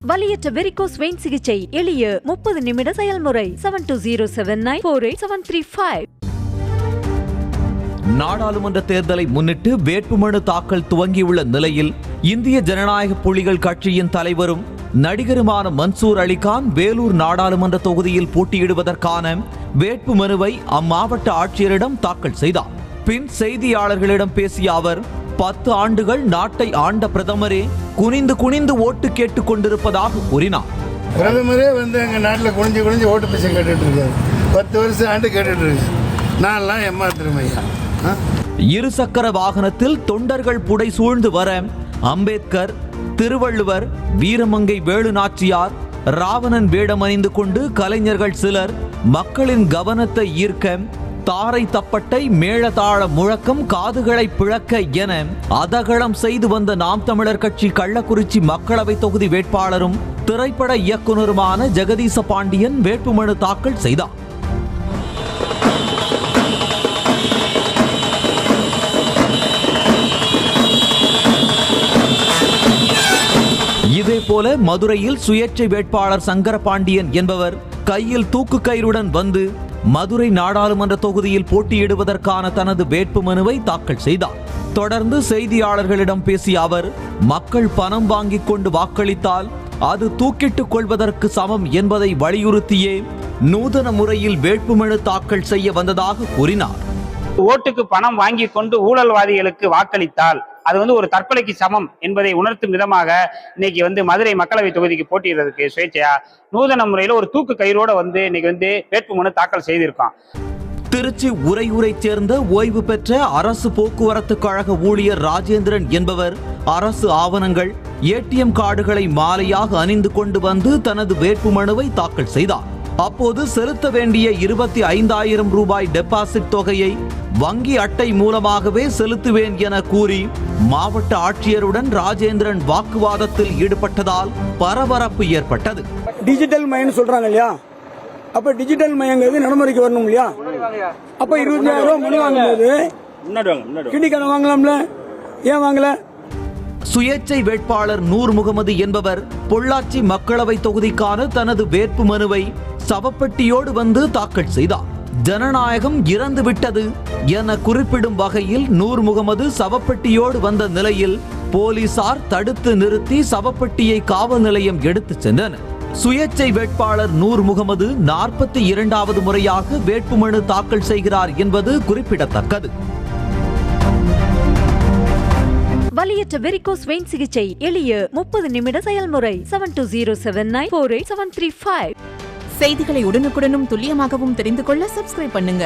வலியற்ற varicose vein சிகிச்சை எளிய 30 நிமிட செயல்முறை 72794875. நாடாளுமன்ற தேர்தலை முன்னிட்டு வேட்புமனு தாக்கல் துவங்கியுள்ள நிலையில் இந்திய ஜனநாயக புலிகள் கட்சியின் தலைவரும் நடிகருமான மன்சூர் அலிகான் வேலூர் நாடாளுமன்ற தொகுதியில் போட்டியிடுவதற்கான வேட்புமனுவை அம்மாவட்ட ஆட்சியரிடம் தாக்கல் செய்தார். பின் செய்தியாளர்களிடம் பேசிய அவர் 10 ஆண்டுகள் நாட்டை ஆண்ட பிரதமரே குனிந்து குனிந்து ஓட்டு கேட்டுக் கொண்டிருப்பதாக கூறினார். பிரதமரே எங்க நாட்டில் குனிஞ்சு குனிஞ்சு ஓட்டு பிச்சை கேட்டுட்டு இருக்காரு. 10 வருஷம் ஆண்டு கேட்டுட்டு இருக்கு. நான்லாம் ஏமாத்திருமையா. இருசக்கர வாகனத்தில் தொண்டர்கள் புடை சூழ்ந்து வர அம்பேத்கர், திருவள்ளுவர், வீரமங்கை வேலு நாச்சியார், ராவணன் வேடமணிந்து கொண்டு கலைஞர்கள் சிலர் மக்களின் கவனத்தை ஈர்க்க தாரை தப்பட்டை மேளதாள முழக்கம் காதுகளை பிளக்க என அதகளம் செய்து வந்த நாம் தமிழர் கட்சி கள்ளக்குறிச்சி மக்களவை தொகுதி வேட்பாளரும் திரைப்பட இயக்குனருமான ஜெகதீச பாண்டியன் வேட்புமனு தாக்கல் செய்தார். இதேபோல மதுரையில் சுயேட்சை வேட்பாளர் சங்கரபாண்டியன் என்பவர் கையில் தூக்கு கயிறுடன் வந்து மதுரை நாடாளுமன்ற தொகுதியில் போட்டியிடுவதற்கான தனது வேட்புமனுவை தாக்கல் செய்தார். தொடர்ந்து செய்தியாளர்களிடம் பேசிய அவர், மக்கள் பணம் வாங்கிக் கொண்டு வாக்களித்தால் அது தூக்கிட்டுக் கொள்வதற்கு சமம் என்பதை வலியுறுத்தியே நூதன முறையில் வேட்புமனு தாக்கல் செய்ய வந்ததாக கூறினார். ஓட்டுக்கு பணம் வாங்கி கொண்டு ஊழல்வாதிகளுக்கு வாக்களித்தால் அது ஒரு தற்கொலைக்கு சமம் என்பதை உணர்த்தும் விதமாக இன்னைக்கு மதுரை மக்களவை தொகுதிக்கு போட்டியிடுறதுக்கு சுயேட்சையா நூதன முறையில ஒரு தூக்கு கயிறோட இன்னைக்கு வேட்புமனு தாக்கல் செய்திருக்கோம். திருச்சி உறையூரை சேர்ந்த ஓய்வு பெற்ற அரசு போக்குவரத்து கழக ஊழியர் ராஜேந்திரன் என்பவர் அரசு ஆவணங்கள், ஏடிஎம் கார்டுகளை மாலையாக அணிந்து கொண்டு வந்து தனது வேட்புமனுவை தாக்கல் செய்தார். அப்போது செலுத்த வேண்டிய 25,000 ரூபாய் டெபாசிட் தொகையை வங்கி அட்டை மூலமாகவே செலுத்துவேன் என கூறி மாவட்ட ஆட்சியருடன் ராஜேந்திரன் வாக்குவாதத்தில் ஈடுபட்டதால் பரபரப்பு ஏற்பட்டது. டிஜிட்டல் மயம் சொல்றாங்க இல்லையா, அப்ப டிஜிட்டல் மயங்கிறது நடைமுறைக்கு வரணும் இல்லையா? அப்ப 25,000 ரூபாய் மணி வாங்கும்போது கிண்டிக்கான வாங்கலாம்ல, ஏன் வாங்கல? சுயேட்சை வேட்பாளர் நூர் முகமது என்பவர் பொள்ளாச்சி மக்களவை தொகுதிக்கான தனது வேட்புமனுவை சவப்பெட்டியோடு வந்து தாக்கல் செய்தார். ஜனநாயகம் இறந்து விட்டது என குறிப்பிடும் வகையில் நூர் முகமது சவப்பெட்டியோடு வந்த நிலையில் போலீசார் தடுத்து நிறுத்தி சவப்பெட்டியை காவல் நிலையம் எடுத்துச் சென்றனர். சுயேட்சை வேட்பாளர் நூர் முகமது 42வது முறையாக வேட்புமனு தாக்கல் செய்கிறார் என்பது குறிப்பிடத்தக்கது. வலியற்ற வெரிகோஸ் வெயின் சிகிச்சை எளிய 30 நிமிட செயல்முறை 72794875. செய்திகளை உடனுக்குடனும் துல்லியமாகவும் தெரிந்து கொள்ள சப்ஸ்கிரைப் பண்ணுங்க.